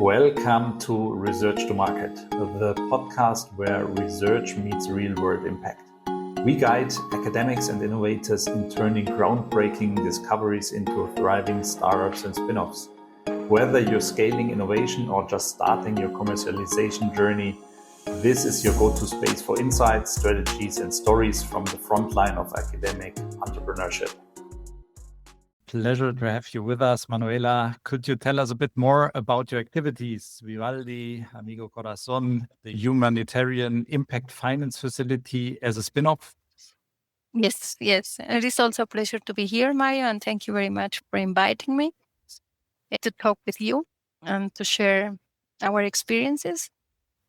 Welcome to Research to Market, the podcast where research meets real-world impact. We guide academics and innovators in turning groundbreaking discoveries into thriving startups and spin-offs. Whether you're scaling innovation or just starting your commercialization journey, this is your go-to space for insights, strategies, and stories from the front line of academic entrepreneurship. Pleasure to have you with us, Manuela. Could you tell us a bit more about your activities? Vivaldi, Amigo Corazon, the Humanitarian Impact Finance Facility as a spin-off? Yes. It is also a pleasure to be here, Mario, and thank you very much for inviting me to talk with you and to share our experiences.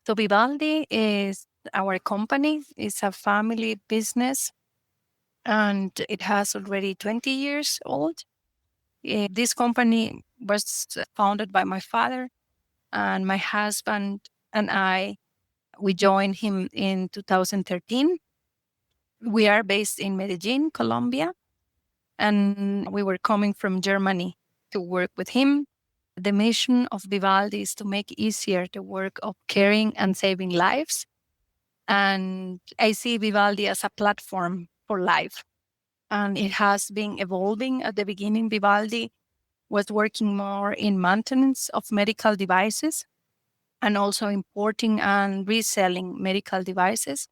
So Vivaldi is our company. It's a family business, and it has already 20 years old. This company was founded by my father, and my husband and we joined him in 2013. We are based in Medellin, Colombia, and we were coming from Germany to work with him. The mission of Vivaldi is to make easier the work of caring and saving lives. And I see Vivaldi as a platform for life. And it has been evolving. At the beginning, Vivaldi was working more in maintenance of medical devices and also importing and reselling medical devices.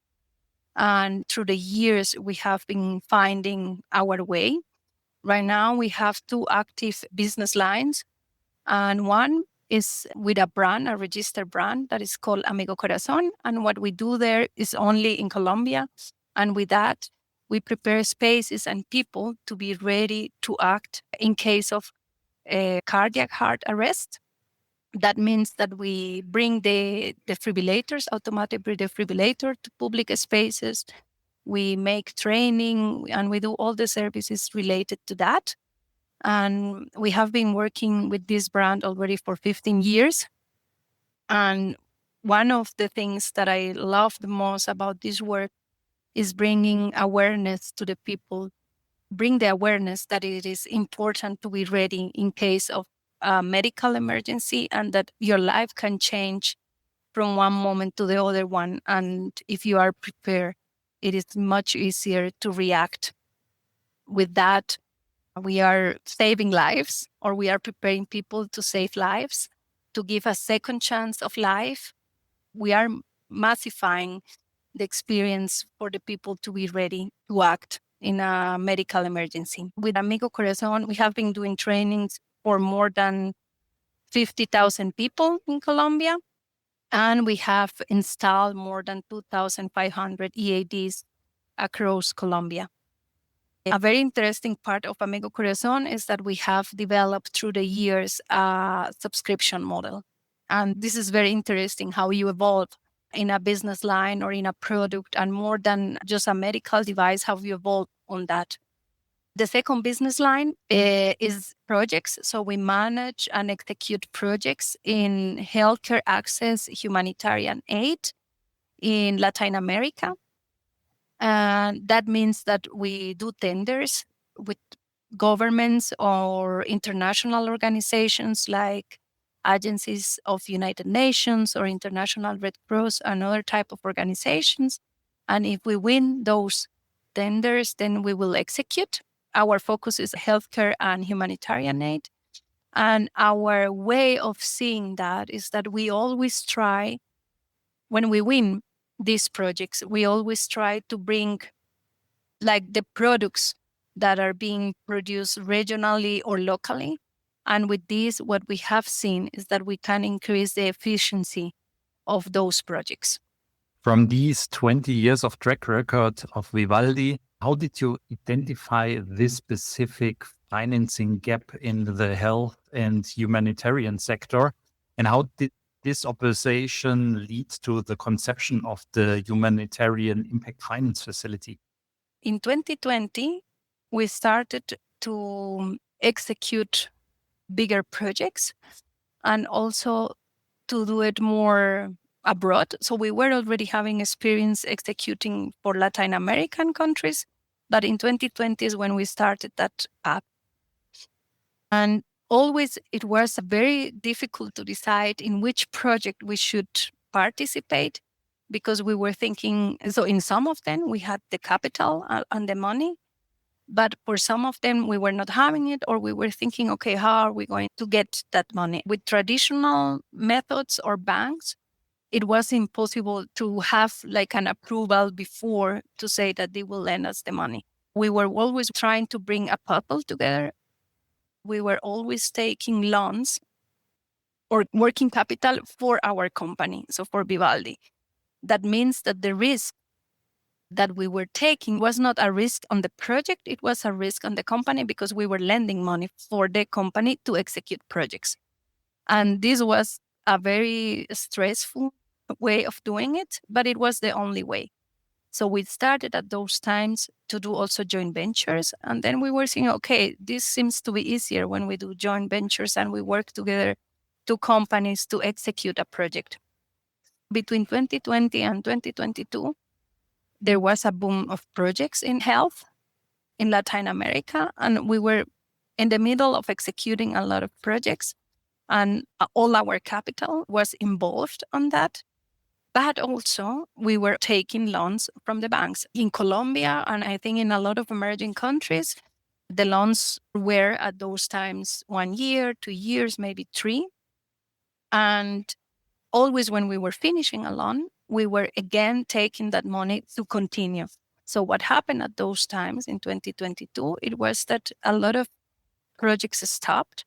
And through the years, we have been finding our way. Right now, we have two active business lines. And one is with a brand, a registered brand that is called Amigo Corazon. And what we do there is only in Colombia. And with that, we prepare spaces and people to be ready to act in case of a cardiac heart arrest. That means that we bring the defibrillators, automatic defibrillator, to public spaces. We make training and we do all the services related to that. And we have been working with this brand already for 15 years. And one of the things that I love the most about this work is bringing awareness to the people, bring the awareness that it is important to be ready in case of a medical emergency and that your life can change from one moment to the other one. And if you are prepared, it is much easier to react. With that, we are saving lives, or we are preparing people to save lives, to give a second chance of life. We are massifying the experience for the people to be ready to act in a medical emergency. With Amigo Corazon, we have been doing trainings for more than 50,000 people in Colombia, and we have installed more than 2,500 EADs across Colombia. A very interesting part of Amigo Corazon is that we have developed through the years a subscription model. And this is very interesting how you evolve in a business line or in a product, and more than just a medical device, how you evolve on that. The second business line is projects. So we manage and execute projects in healthcare access, humanitarian aid in Latin America. And that means that we do tenders with governments or international organizations like agencies of United Nations or International Red Cross and other type of organizations. And if we win those tenders, then we will execute. Our focus is healthcare and humanitarian aid. And our way of seeing that is that we always try, when we win these projects, we always try to bring like the products that are being produced regionally or locally. And with this, what we have seen is that we can increase the efficiency of those projects. From these 20 years of track record of Vivaldi, how did you identify this specific financing gap in the health and humanitarian sector? And how did this observation lead to the conception of the Humanitarian Impact Finance Facility? In 2020, we started to execute bigger projects and also to do it more abroad. So we were already having experience executing for Latin American countries, but in 2020 is when we started that up. And always it was very difficult to decide in which project we should participate, because we were thinking, so in some of them we had the capital and the money, but for some of them we were not having it, or we were thinking, okay, how are we going to get that money? With traditional methods or banks, it was impossible to have like an approval before to say that they will lend us the money. We were always trying to bring a couple together. We were always taking loans or working capital for our company, so for Vivaldi. That means that the risk that we were taking was not a risk on the project, it was a risk on the company, because we were lending money for the company to execute projects. And this was a very stressful way of doing it, but it was the only way. So we started at those times to do also joint ventures. And then we were saying, okay, this seems to be easier when we do joint ventures and we work together, two companies, to execute a project. Between 2020 and 2022, there was a boom of projects in health in Latin America. And we were in the middle of executing a lot of projects, and all our capital was involved on that. But also, we were taking loans from the banks in Colombia, and I think in a lot of emerging countries. The loans were at those times 1 year, 2 years, maybe 3. And always when we were finishing a loan, we were again taking that money to continue. So what happened at those times in 2022, it was that a lot of projects stopped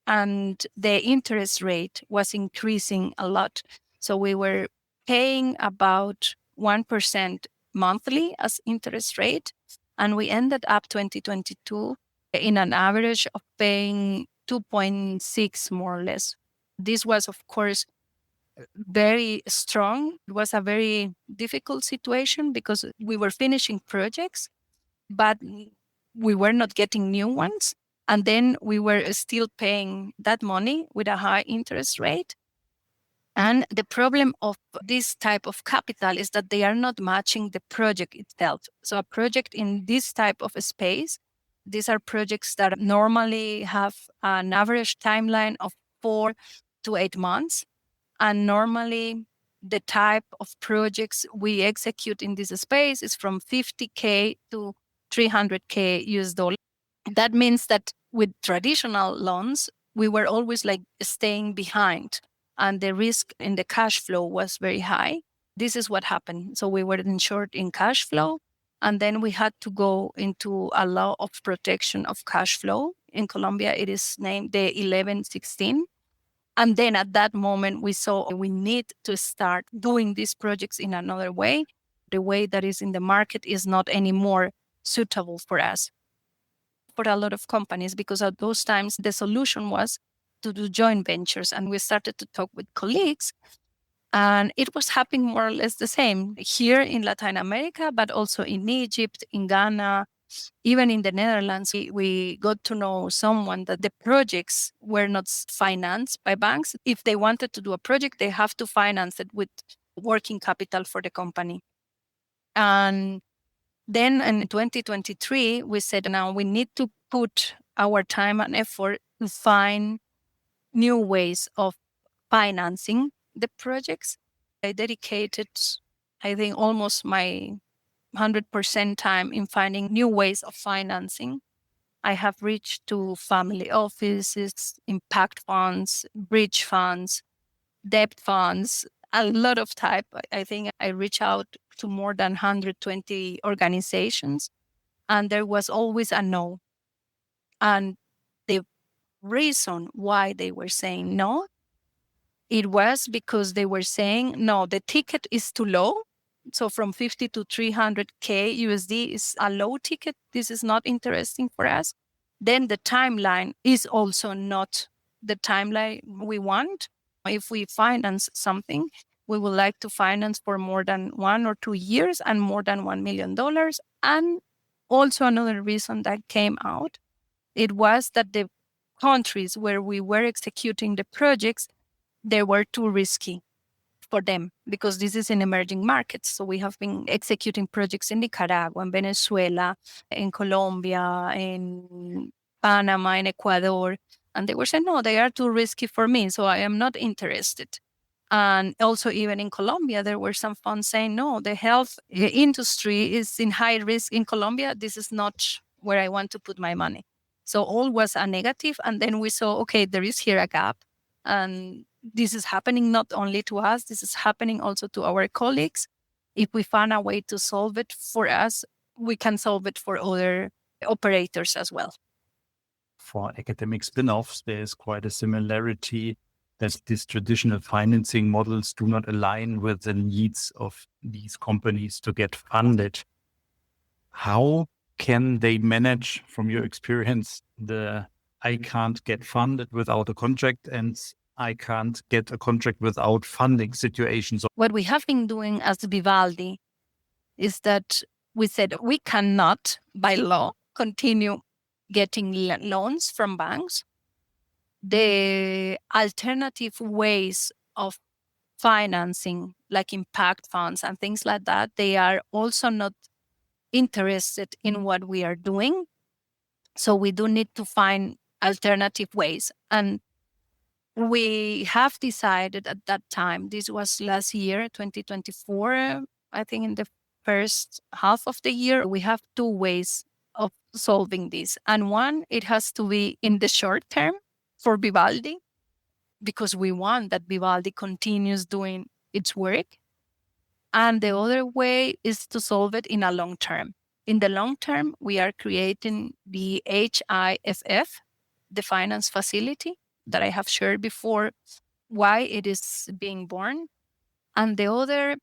and the interest rate was increasing a lot. So we were paying about 1% monthly as interest rate. And we ended up 2022 in an average of paying 2.6 more or less. This was, of course, very strong. It was a very difficult situation because we were finishing projects, but we were not getting new ones. And then we were still paying that money with a high interest rate. And the problem of this type of capital is that they are not matching the project itself. So a project in this type of space, these are projects that normally have an average timeline of 4 to 8 months. And normally the type of projects we execute in this space is from 50K to 300K US dollar. That means that with traditional loans, we were always like staying behind, and the risk in the cash flow was very high. This is what happened. So we were in short in cash flow, and then we had to go into a law of protection of cash flow. In Colombia, it is named the 1116. And then at that moment, we saw we need to start doing these projects in another way. The way that is in the market is not anymore suitable for us, for a lot of companies, because at those times, the solution was to do joint ventures. And we started to talk with colleagues, and it was happening more or less the same here in Latin America, but also in Egypt, in Ghana, even in the Netherlands. We got to know someone that the projects were not financed by banks. If they wanted to do a project, they have to finance it with working capital for the company. And then in 2023, we said, now we need to put our time and effort to find new ways of financing the projects. I dedicated, I think, almost my 100% time in finding new ways of financing. I have reached to family offices, impact funds, bridge funds, debt funds, a lot of type. I think I reached out to more than 120 organizations, and there was always a no. And the reason why they were saying no, it was because they were saying, no, the ticket is too low. So from 50 to 300K USD is a low ticket. This is not interesting for us. Then the timeline is also not the timeline we want. If we finance something, we would like to finance for more than 1 or 2 years and more than $1 million. And also another reason that came out, it was that the countries where we were executing the projects, they were too risky for them, because this is in emerging markets. So we have been executing projects in Nicaragua, in Venezuela, in Colombia, in Panama, in Ecuador. And they were saying, no, they are too risky for me, so I am not interested. And also, even in Colombia, there were some funds saying, no, the health industry is in high risk in Colombia. This is not where I want to put my money. So all was a negative. And then we saw, okay, there is here a gap. And this is happening not only to us, this is happening also to our colleagues. If we find a way to solve it for us, we can solve it for other operators as well. For academic spin-offs, there is quite a similarity that these traditional financing models do not align with the needs of these companies to get funded. How can they manage, from your experience, the I can't get funded without a contract and I can't get a contract without funding situations? What we have been doing as Vivaldi is that we said we cannot, by law, continue getting loans from banks. The alternative ways of financing, like impact funds and things like that, they are also not interested in what we are doing. So we do need to find alternative ways. And we have decided at that time, this was last year, 2024, I think in the first half of the year, we have two ways of solving this. And one, it has to be in the short term for Vivaldi, because we want that Vivaldi continues doing its work. And the other way is to solve it in a long term. In the long term, we are creating the HIFF, the finance facility that I have shared before, why it is being born. And the other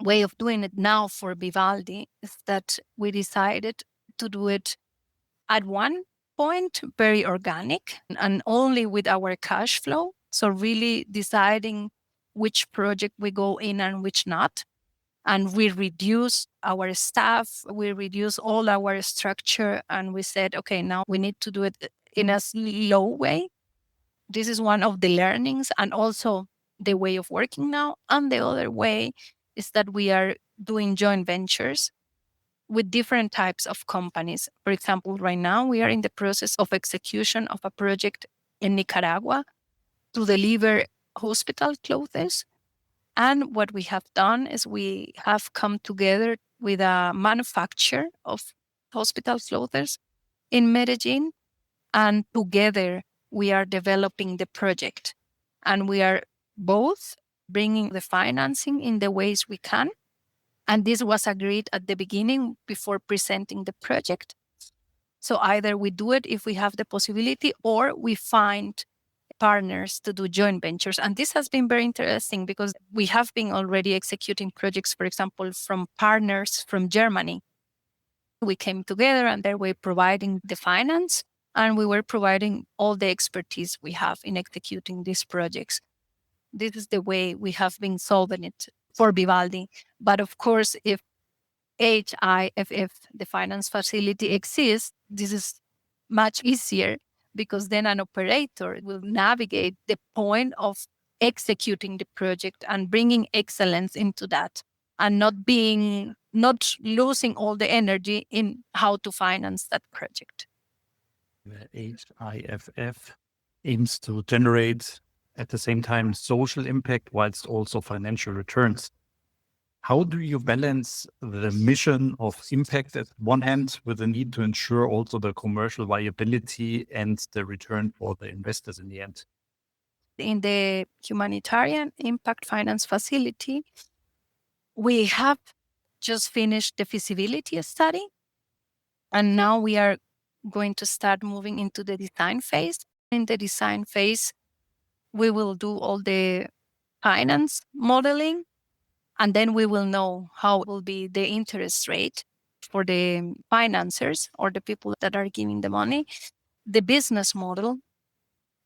way of doing it now for Vivaldi is that we decided to do it at one point very organic and only with our cash flow. So really deciding which project we go in and which not. And we reduce our staff, we reduce all our structure, and we said, okay, now we need to do it in a slow way. This is one of the learnings and also the way of working now. And the other way is that we are doing joint ventures with different types of companies. For example, right now we are in the process of execution of a project in Nicaragua to deliver hospital clothes. And what we have done is we have come together with a manufacturer of hospital clothes in Medellin, and together we are developing the project. And we are both bringing the financing in the ways we can. And this was agreed at the beginning before presenting the project. So either we do it if we have the possibility, or we find partners to do joint ventures. And this has been very interesting because we have been already executing projects, for example, from partners from Germany. We came together and they were providing the finance, and we were providing all the expertise we have in executing these projects. This is the way we have been solving it for Vivaldi. But of course, if HIFF, the finance facility, exists, this is much easier, because then an operator will navigate the point of executing the project and bringing excellence into that, and not losing all the energy in how to finance that project. The HIFF aims to generate at the same time social impact whilst also financial returns. How do you balance the mission of impact at one hand with the need to ensure also the commercial viability and the return for the investors in the end? In the Humanitarian Impact Finance Facility, we have just finished the feasibility study, and now we are going to start moving into the design phase. In the design phase, we will do all the finance modeling, and then we will know how will be the interest rate for the financiers or the people that are giving the money. The business model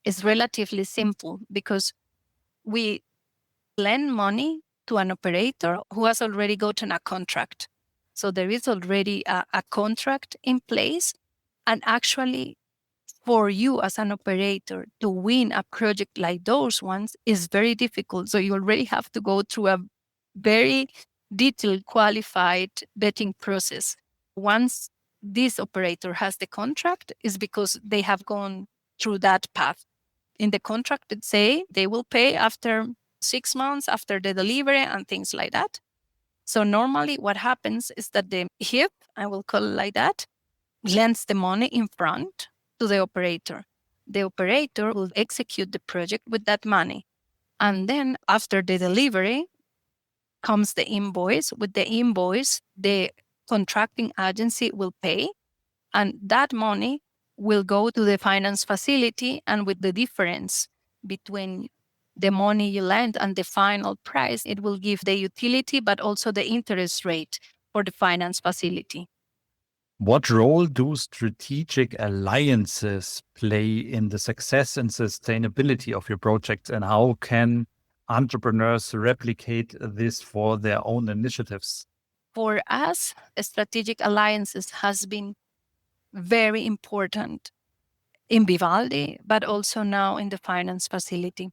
is relatively simple because we lend money to an operator who has already gotten a contract. So there is already a contract in place. And actually, for you as an operator to win a project like those ones is very difficult. So you already have to go through a very detailed, qualified vetting process. Once this operator has the contract, is because they have gone through that path. In the contract, it say they will pay after 6 months after the delivery and things like that. So normally what happens is that the HIFF, I will call it like that, lends the money in front to the operator. The operator will execute the project with that money. And then after the delivery comes the invoice. With the invoice, the contracting agency will pay, and that money will go to the finance facility. And with the difference between the money you lend and the final price, it will give the utility, but also the interest rate for the finance facility. What role do strategic alliances play in the success and sustainability of your projects, and how can entrepreneurs replicate this for their own initiatives? For us, strategic alliances has been very important in Vivaldi, but also now in the finance facility.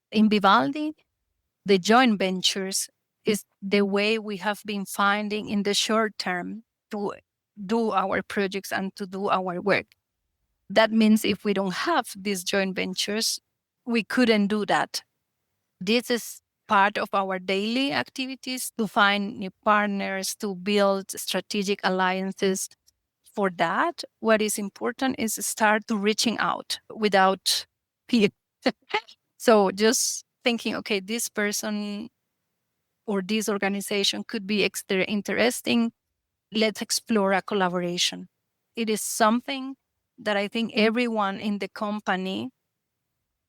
In Vivaldi, the joint ventures is the way we have been finding in the short term to do our projects and to do our work. That means if we don't have these joint ventures, we couldn't do that. This is part of our daily activities to find new partners, to build strategic alliances. For that, what is important is start to reaching out without fear. So just thinking, okay, this person or this organization could be extra interesting. Let's explore a collaboration. It is something that I think everyone in the company,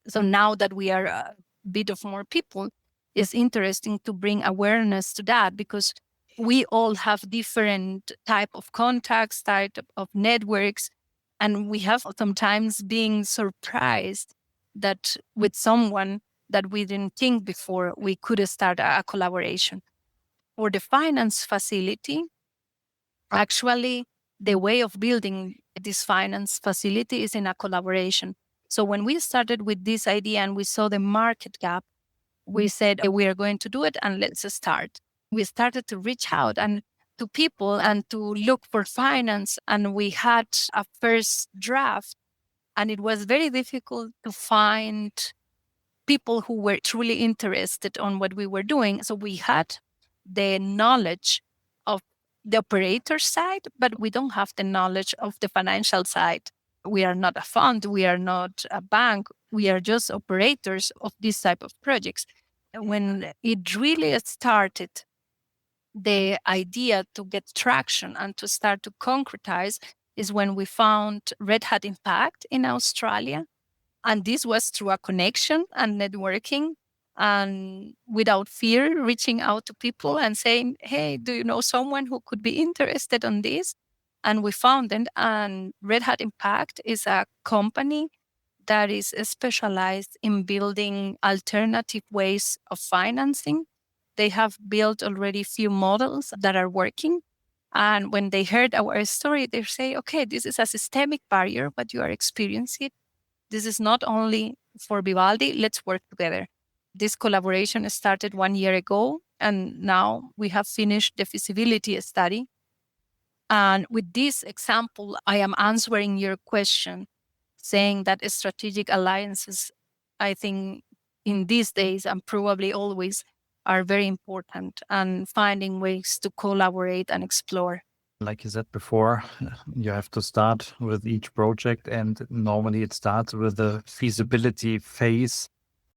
so now that we are a bit of more people, is interesting to bring awareness to that, because we all have different type of contacts, type of networks, and we have sometimes being surprised that with someone that we didn't think before we could start a collaboration. For the finance facility, actually, the way of building this finance facility is in a collaboration. So when we started with this idea and we saw the market gap, we said, we are going to do it and let's start. We started to reach out and to people and to look for finance. And we had a first draft, and it was very difficult to find people who were truly interested on what we were doing. So we had the knowledge of the operator side, but we don't have the knowledge of the financial side. We are not a fund, we are not a bank, we are just operators of this type of projects. When it really started, the idea to get traction and to start to concretize is when we found Red Hat Impact in Australia. And this was through a connection and networking, and without fear, reaching out to people and saying, hey, do you know someone who could be interested on this? And we found it. And Red Hat Impact is a company that is specialized in building alternative ways of financing. They have built already few models that are working. And when they heard our story, they say, okay, this is a systemic barrier, but you are experiencing it. This is not only for Vivaldi, let's work together. This collaboration started 1 year ago, and now we have finished the feasibility study. And with this example, I am answering your question, saying that strategic alliances, I think in these days and probably always, are very important, and finding ways to collaborate and explore. Like you said before, you have to start with each project, and normally it starts with the feasibility phase.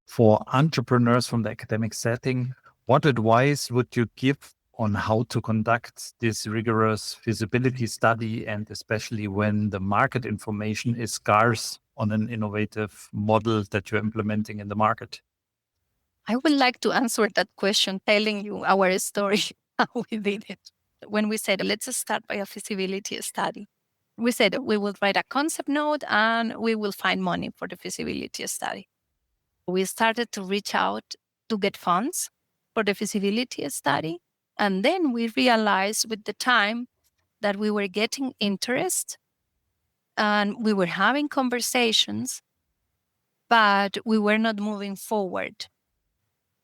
For entrepreneurs from the academic setting, what advice would you give on how to conduct this rigorous feasibility study, and especially when the market information is scarce on an innovative model that you're implementing in the market? I would like to answer that question telling you our story, how we did it. When we said, let's start by a feasibility study, we said we will write a concept note and we will find money for the feasibility study. We started to reach out to get funds for the feasibility study. And then we realized with the time that we were getting interest and we were having conversations, but we were not moving forward.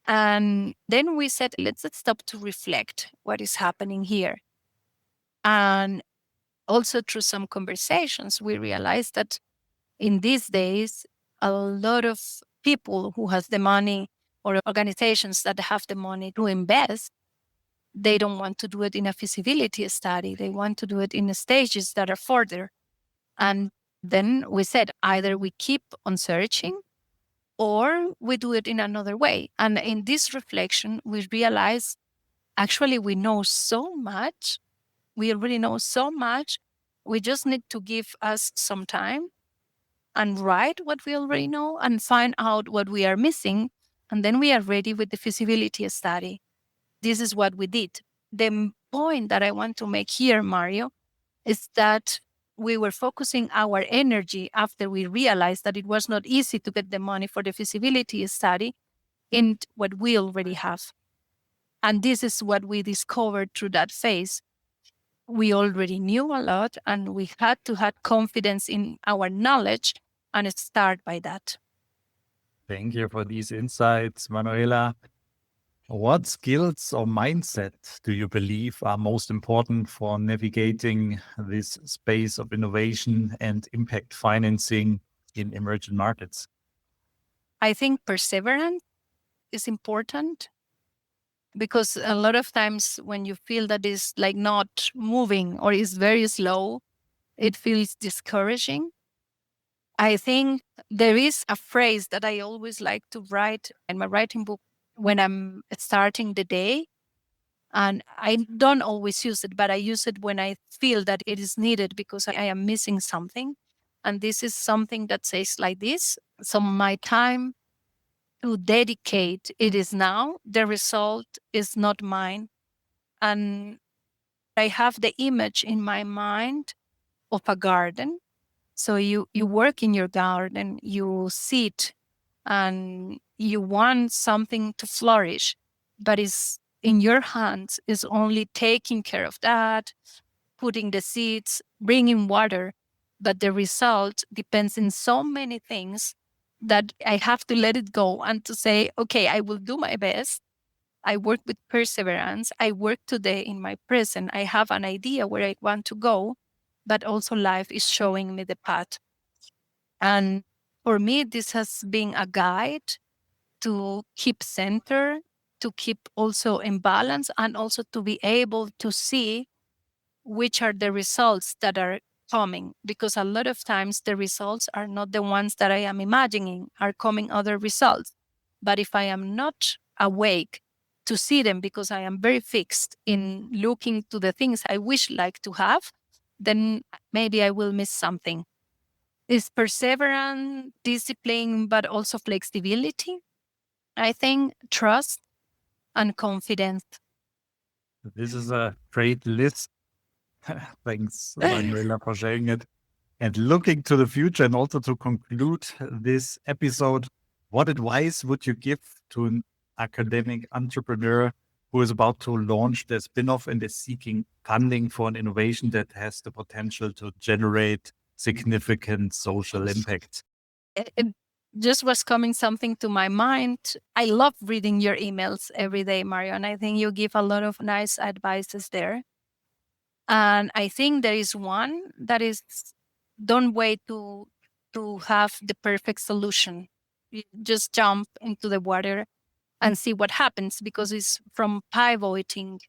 And then we said, let's stop to reflect what is happening here. And also through some conversations, we realized that In these days, a lot of people who has the money or organizations that have the money to invest, they don't want to do it in a feasibility study. They want to do it in stages that are further. And then we said either we keep on searching or we do it in another way. And in this reflection, we realize actually we know so much. We already know so much. We just need to give us some time and write what we already know and find out what we are missing. And then we are ready with the feasibility study. This is what we did. The point that I want to make here, Mario, is that we were focusing our energy after we realized that it was not easy to get the money for the feasibility study in what we already have. And this is what we discovered through that phase. We already knew a lot and we had to have confidence in our knowledge and start by that. Thank you for these insights, Manuela. What skills or mindset do you believe are most important for navigating this space of innovation and impact financing in emerging markets? I think perseverance is important because a lot of times when you feel that is like not moving or is very slow, it feels discouraging. I think there is a phrase that I always like to write in my writing book when I'm starting the day. And I don't always use it, but I use it when I feel that it is needed because I am missing something. And this is something that says like this. So my time to dedicate it is now. The result is not mine. And I have the image in my mind of a garden. So you work in your garden, you sit and you want something to flourish, but it's in your hands is only taking care of that, putting the seeds, bringing water. But the result depends in so many things that I have to let it go and to say, okay, I will do my best. I work with perseverance. I work today in my present. I have an idea where I want to go, but also life is showing me the path. And for me, this has been a guide to keep center, to keep also in balance, and also to be able to see which are the results that are coming. Because a lot of times the results are not the ones that I am imagining, are coming other results. But if I am not awake to see them because I am very fixed in looking to the things I wish like to have, then maybe I will miss something. Is perseverance, discipline, but also flexibility. I think trust and confidence. This is a great list. Thanks, Manuela, for sharing it. And looking to the future and also to conclude this episode, what advice would you give to an academic entrepreneur who is about to launch their spin-off and is seeking funding for an innovation that has the potential to generate significant social impact? It just was coming something to my mind. I love reading your emails every day, Mario, and I think you give a lot of nice advices there. And I think there is one that is don't wait to have the perfect solution. You just jump into the water and see what happens because it's from pivoting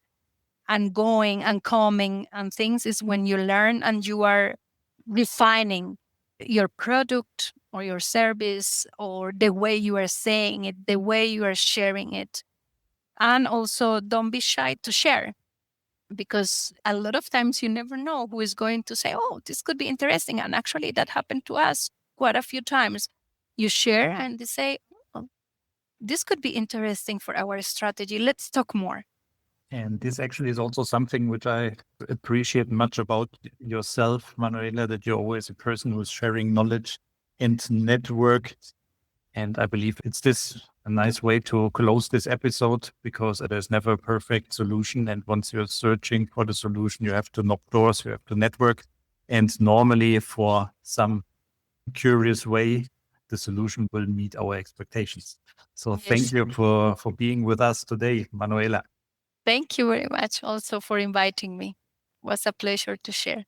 and going and coming and things is when you learn and you are refining your product or your service or the way you are saying it, the way you are sharing it. And also don't be shy to share because a lot of times you never know who is going to say, oh, this could be interesting. And actually that happened to us quite a few times. You share and they say, oh, this could be interesting for our strategy. Let's talk more. And this actually is also something which I appreciate much about yourself, Manuela, that you're always a person who's sharing knowledge and network. And I believe it's a nice way to close this episode because there's never a perfect solution. And once you're searching for the solution, you have to knock doors, you have to network. And normally for some curious way, the solution will meet our expectations. So thank you for being with us today, Manuela. Thank you very much also for inviting me. It was a pleasure to share.